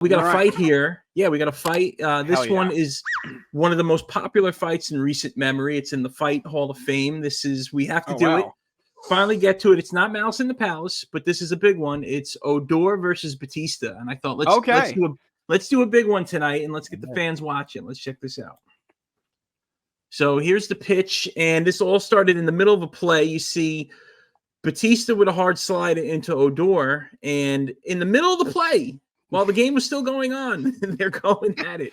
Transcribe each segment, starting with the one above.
We got a fight here. Yeah, we got a fight. This one yeah. is one of the most popular fights in recent memory. It's in the Fight Hall of Fame. We have to do it. Finally get to it. It's not Malice in the Palace, but this is a big one. It's Odor versus Bautista. And I thought, let's do a big one tonight, and let's get the fans watching. Let's check this out. So here's the pitch, and this all started in the middle of a play. You see Bautista with a hard slide into Odor, and in the middle of the play, while the game was still going on, they're going at it.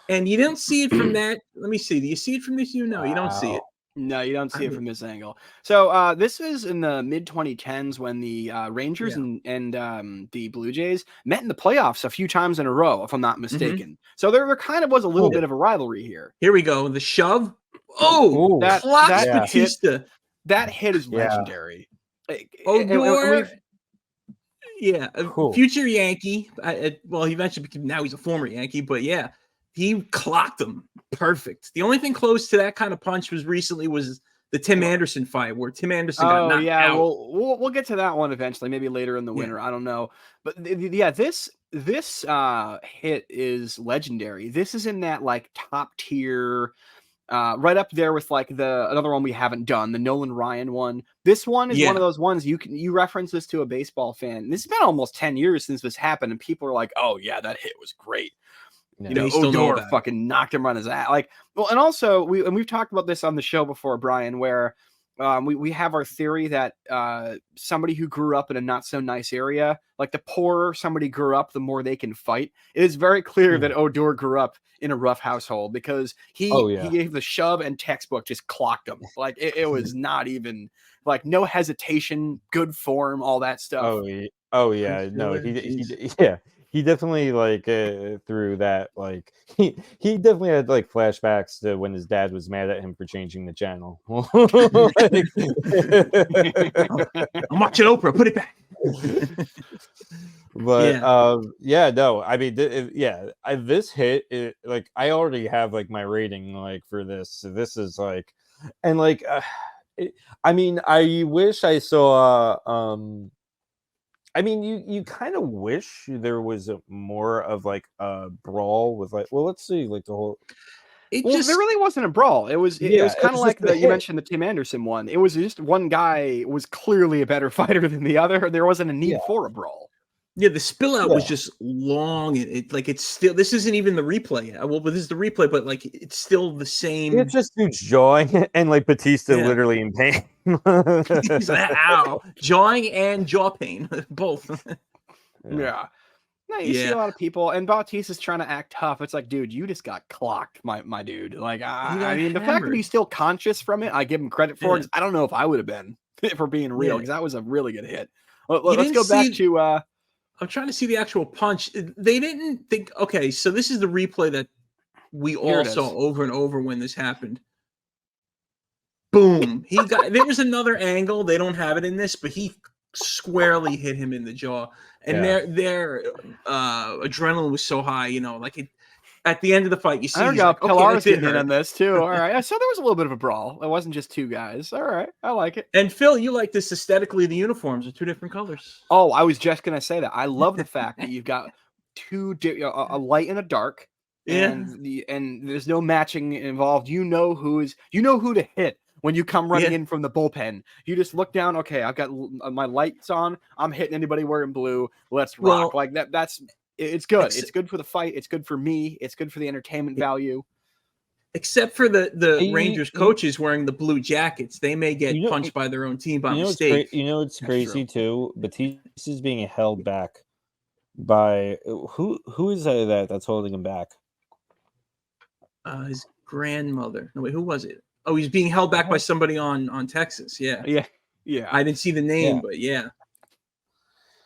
And you don't see it from that. Let me see. Do you see it from this? No, you don't see it. No, you don't see it from this angle. So this was in the mid-2010s when the Rangers and the Blue Jays met in the playoffs a few times in a row, if I'm not mistaken. So there kind of was a little bit of a rivalry here. Here we go. The shove. Oh, that Bautista. That hit is legendary. Odor. Future Yankee. Well, he eventually became, now he's a former Yankee, but yeah, he clocked him perfect. The only thing close to that kind of punch was the Tim Anderson fight, where Tim Anderson got knocked out. We'll get to that one eventually, maybe later in the winter. I don't know, but this hit is legendary. This is in that like top tier. Right up there with like another one we haven't done, the Nolan Ryan one. This one is one of those ones you reference this to a baseball fan. This has been almost 10 years since this happened, and people are like, "Oh yeah, that hit was great." Yeah, Odor fucking knocked him on his ass. Like, well, and also we've talked about this on the show before, Brian, where we have our theory that somebody who grew up in a not so nice area, like the poorer somebody grew up, the more they can fight. It is very clear that Odor grew up in a rough household, because he gave the shove and textbook just clocked him. Like it was not even like no hesitation, good form, all that stuff. Oh yeah, no, he definitely like through that, like he definitely had like flashbacks to when his dad was mad at him for changing the channel. I'm watching Oprah. Put it back. But no, I mean, this hit, like I already have like my rating like for this. So this is like, and like, I mean, I wish I saw. I mean, you kind of wish there was more of like a brawl with like, well, let's see, like the whole. There really wasn't a brawl. It was kind of like you mentioned the Tim Anderson one. It was just one guy was clearly a better fighter than the other. There wasn't a need for a brawl. Yeah, the spill out was just long. It's still, this isn't even the replay. Well, but this is the replay, but like it's still the same. It's just dudes jawing and like Bautista literally in pain. He's like, ow, jawing and jaw pain, both. Yeah. No, you see a lot of people, and Bautista's trying to act tough. It's like, dude, you just got clocked, my dude. Like, I mean, the fact that he's still conscious from it, I give him credit for it. I don't know if I would have been, for being real, because that was a really good hit. Let's go back to. I'm trying to see the actual punch. They didn't think. Okay, so this is the replay that we all saw over and over when this happened. Boom! There was another angle. They don't have it in this, but he squarely hit him in the jaw, and their adrenaline was so high. Like at the end of the fight, you see Pilar's getting in on this too. All right, so there was a little bit of a brawl. It wasn't just two guys. All right, I like it. And Phil, you like this aesthetically? The uniforms are two different colors. Oh, I was just gonna say that. I love the fact that you've got a light and a dark. And there's no matching involved. You know who to hit. When you come running in from the bullpen, you just look down. Okay, I've got my lights on. I'm hitting anybody wearing blue. Let's rock. Like that. It's good. It's good for the fight. It's good for me. It's good for the entertainment value. Except for the Rangers coaches wearing the blue jackets, they may get punched by their own team by mistake. It's crazy too. Batista's being held back by who is that's holding him back? His grandmother. No wait, who was it? Oh, he's being held back by somebody on Texas. Yeah. I didn't see the name, but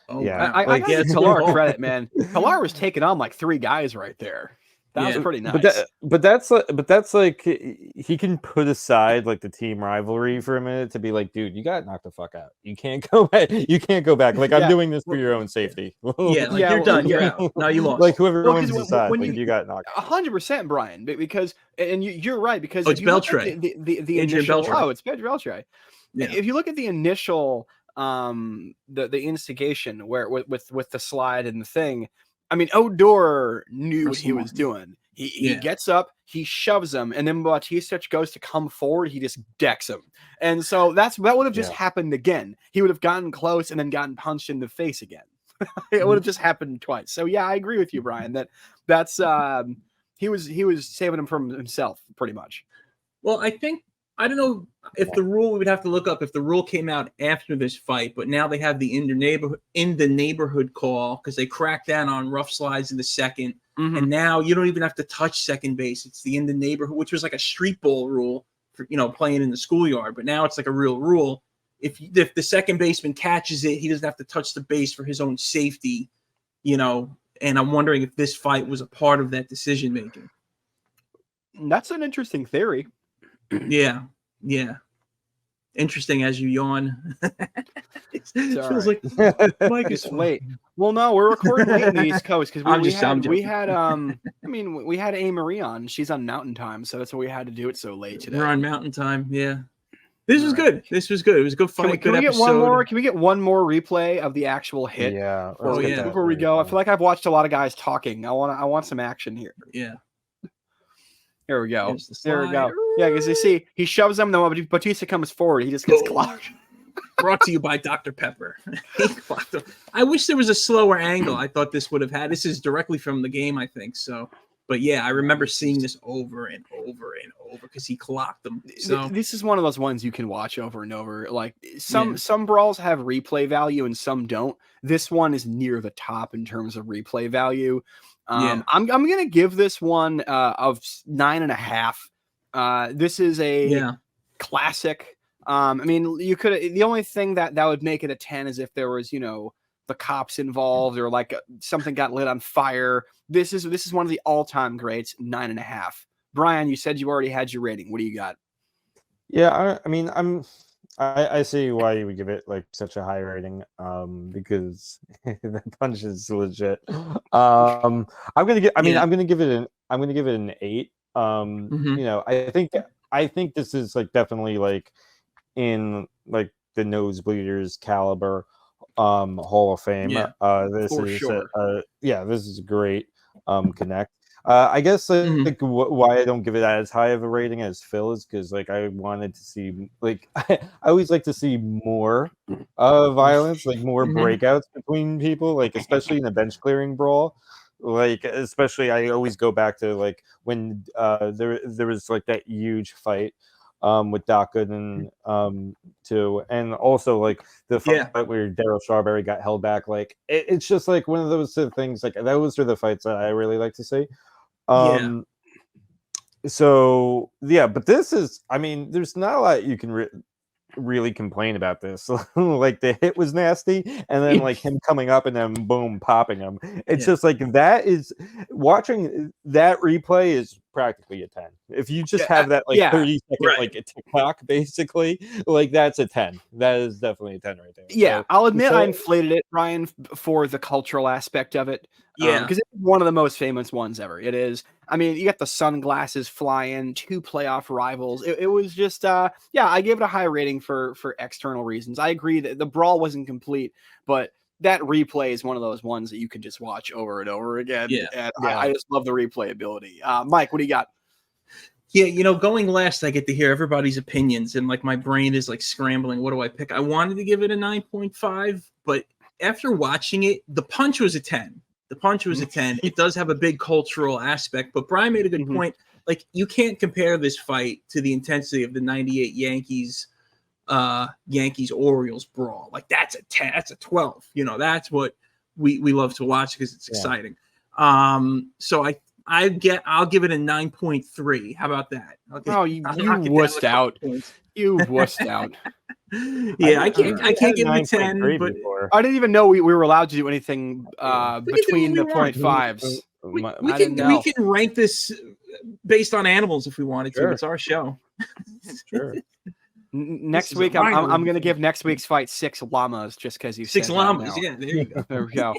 Oh, yeah. I give Pilar credit, man. Pilar was taking on like three guys right there. That was pretty nice. But that's like he can put aside like the team rivalry for a minute to be like, dude, you got knocked the fuck out. You can't go back. You can't go back. Like I'm doing this for your own safety. You're done. You're out. Now you lost. Like whoever wins aside, you got knocked. 100%, Brian. Because you're right. Because it's Beltray. The initial. It's Beltray. Yeah. If you look at the initial the instigation where with the slide and the thing. I mean, Odor knew what he was doing. He gets up, he shoves him, and then Bautista goes to come forward, he just decks him. And so that would have just happened again. He would have gotten close and then gotten punched in the face again. It would have just happened twice. So yeah, I agree with you, Brian, that's he was saving him from himself pretty much. Well, I don't know if the rule, we would have to look up if the rule came out after this fight, but now they have the in the neighborhood call because they cracked down on rough slides in the second. And now you don't even have to touch second base. It's the in the neighborhood, which was like a street ball rule for, playing in the schoolyard. But now it's like a real rule. If the second baseman catches it, he doesn't have to touch the base for his own safety, And I'm wondering if this fight was a part of that decision making. That's an interesting theory. Yeah. Interesting as you yawn. It feels like Mike is late. Well, no, we're recording late in the East Coast because we had A. Marie on. She's on Mountain Time, so that's why we had to do it so late today. We're on Mountain Time, yeah. This was good. This was good. It was a good fight. Can we get one more? Can we get one more replay of the actual hit? Yeah. Before we go, I feel like I've watched a lot of guys talking. I want some action here. Yeah. Here we go. There we go. Yeah, because you see, he shoves him. Then Bautista comes forward. He just gets clocked. Brought to you by Dr. Pepper. He clocked him. I wish there was a slower angle. I thought this would have had. This is directly from the game, I think. So, but yeah, I remember seeing this over and over and over because he clocked them. So this is one of those ones you can watch over and over. Like some brawls have replay value and some don't. This one is near the top in terms of replay value. I'm gonna give this one of 9.5. This is a classic. I mean, you could. The only thing that would make it a 10 is if there was, the cops involved or like something got lit on fire. This is one of the all-time greats. 9.5. Brian, you said you already had your rating. What do you got? Yeah, I mean, I see why you would give it like such a high rating, because the punch is legit. I'm gonna give it an 8. I think this is like definitely like in like the Nosebleeders caliber Hall of Fame. This is a great connect. I guess like why I don't give it as high of a rating as Phil is because like I wanted to see like I always like to see more violence, like more breakouts between people, like especially in a bench clearing brawl. Like especially I always go back to like when there was like that huge fight with Doc Gooden too, and also like the fight where Daryl Strawberry got held back. Like it's just like one of those things. Like those are the fights that I really like to see. So yeah, but this is, I mean, there's not a lot you can really complain about this. Like the hit was nasty, and then like him coming up and then boom popping him. It's just like that is watching that replay is practically a 10. If you just have that like 30-second like a TikTok basically, like that's a 10. That is definitely a 10 right there. Yeah, so, I'll admit I inflated it, Ryan, for the cultural aspect of it. Because it's one of the most famous ones ever. It is. I mean, you got the sunglasses flying, 2 playoff rivals. It was just, I gave it a high rating for external reasons. I agree that the brawl wasn't complete, but that replay is one of those ones that you can just watch over and over again. I just love the replay ability. Mike, what do you got? Yeah, going last, I get to hear everybody's opinions, and like my brain is like scrambling. What do I pick? I wanted to give it a 9.5, but after watching it, the punch was a 10. The punch was a 10. It does have a big cultural aspect, but Brian made a good point. Like, you can't compare this fight to the intensity of the 98 Yankees-Orioles brawl. Like, that's a 10. That's a 12. That's what we love to watch because it's exciting. So I'll give it a 9.3. How about that? You wussed out. You wussed out. I can't give it a 10, but I didn't even know we were allowed to do anything between the 0.5s. We can rank this based on animals if we wanted to. Sure. It's our show. Sure. Next week, I'm going to give next week's fight 6 llamas just because you 6 llamas. Yeah, there you go. There we go.